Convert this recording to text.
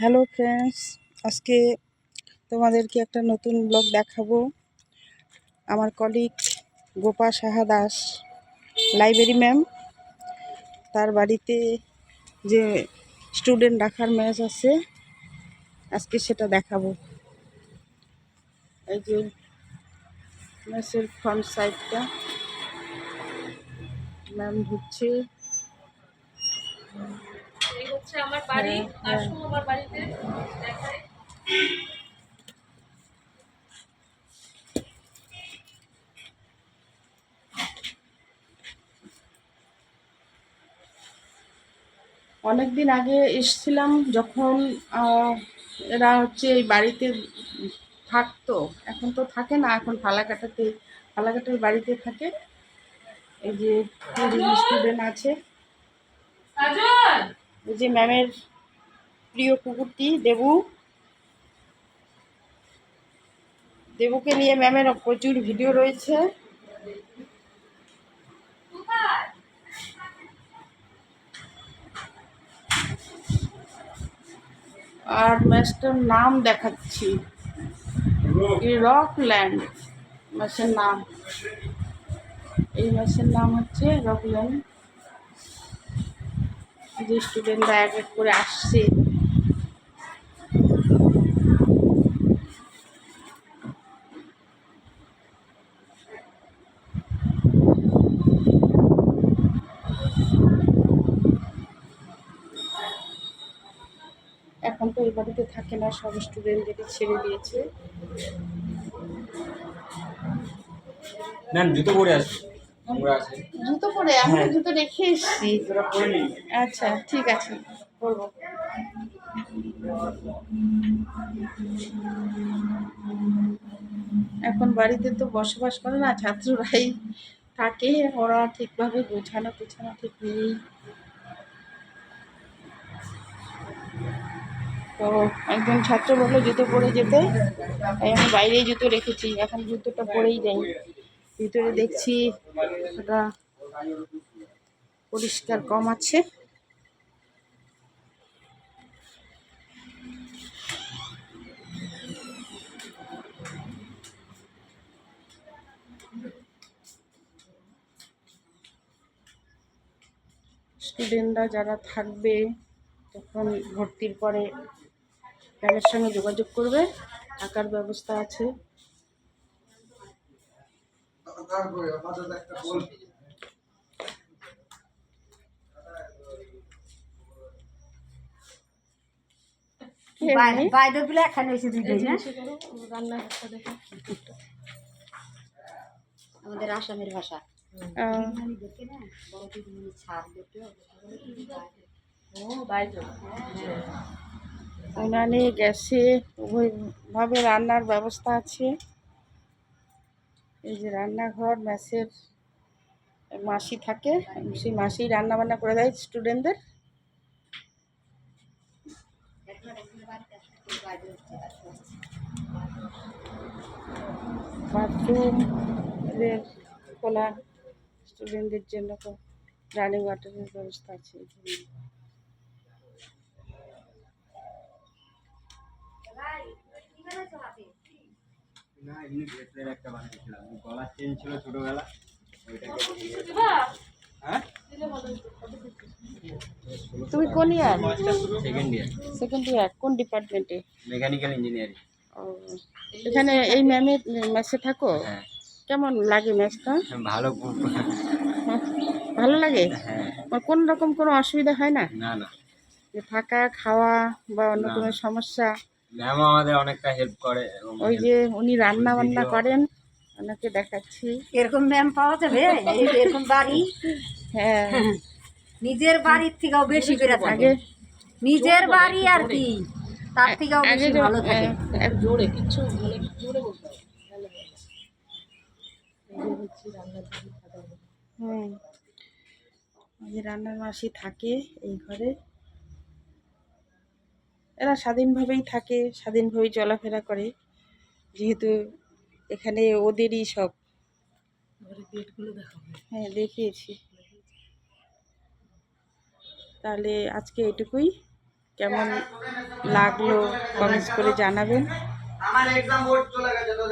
Hello friends, আজকে তোমাদেরকে একটা নতুন ব্লগ দেখাবো। আমার colleague Gopa Saha Das, library ma'am, তার বাড়িতে যে স্টুডেন্ট রাখার ম্যাচ আছে, আজকে সেটা দেখাবো। এই যে ম্যাচের ফ্রন্ট সাইডটা, ম্যাম ঢুকছে। এই হচ্ছে আমার বাড়ি। আসুন আমার বাড়িতে দেখাই। অনেকদিন আগে এসেছিলাম যখন এরা হচ্ছে এই বাড়িতে থাকতো, এখন তো থাকে না, এখন ফালাকাটার বাড়িতে থাকে। এই যে স্টুডেন্ট আছে, এই যে ম্যামের প্রিয় কুকুরটি দেবুকে নিয়ে ম্যামের প্রচুর ভিডিও রয়েছে। আর ম্যাচটার নাম দেখাচ্ছি, রকল্যান্ড ম্যাচের নাম। এই ম্যাচের নাম হচ্ছে রকল্যান্ড। যে স্টুডেন্টরা এক এক করে আসছে, এখন তো এই বাড়িতে থাকে না, সব স্টুডেন্টদেরই ছেড়ে দিয়েছে। জুতো পরে আসি। জুতো পরে আমি জুতো রেখে এসেছি। আচ্ছা ঠিক আছে, করবো। এখন বাড়িতে তো বসবাস করে না, ছাত্ররাই থাকে, ওরা ঠিকভাবে গোছানো ঠিক নেই। তো একজন ছাত্র বললো জুতো পরে যেতে, তাই আমি বাইরেই জুতো রেখেছি, এখন জুতোটা পরেই যাই। ভিতরে দেখছি ওটা পরিষ্কার কম আছে। স্টুডেন্টরা যারা থাকবে তখন ভর্তির পরে ম্যামের সঙ্গে যোগাযোগ করবে, থাকার ব্যবস্থা আছে। আমাদের আসামের ভাষা উনানে গ্যাসে উভয়ভাবে রান্নার ব্যবস্থা আছে। এই যে রান্নাঘর, ম্যাসের মাসি থাকে, সেই মাসি রান্না বান্না করে দেয় স্টুডেন্টদের। বাথরুম খোলা, স্টুডেন্টদের জন্য রানিং ওয়াটারের ব্যবস্থা আছে। গলার চেন ছিল ছোটবেলা, তুমি কোন ইয়ার? Second year. কোন ডিপার্টমেন্টে? Mechanical engineering. এখানে এই ম্যামের ম্যাচে থাকো? হ্যাঁ। কেমন লাগে ম্যাচটা? ভালো, ভালো লাগে? হ্যাঁ। কোন রকম কোনো অসুবিধা হয় না? না না, যে থাকা খাওয়া বা অন্য কোনো সমস্যা? ম্যাম আমাদের অনেকটা হেল্প করে। ওই যে উনি রান্না বান্না করেন, ওনাকে দেখাচ্ছি। এরকম ম্যাম পাওয়া যাবে? এরকম বাড়ি হ্যাঁ, নিজের বাড়ির থেকেও বেশি করে থাকে। নিজের বাড়ি আর কি, তার থেকেও বেশি ভালো থাকে। জোরে কিছু মানে জোরে বলতে হবে। ওই যে রান্নার মাসি থাকে এই ঘরে। এরা স্বাধীনভাবেই থাকে, স্বাধীনভাবেই চলাফেরা করে, যেহেতু এখানে ওদেরই সব। হ্যাঁ দেখিয়েছি। তাহলে আজকে এটুকুই। কেমন লাগলো কমেন্টস করে জানাবেন।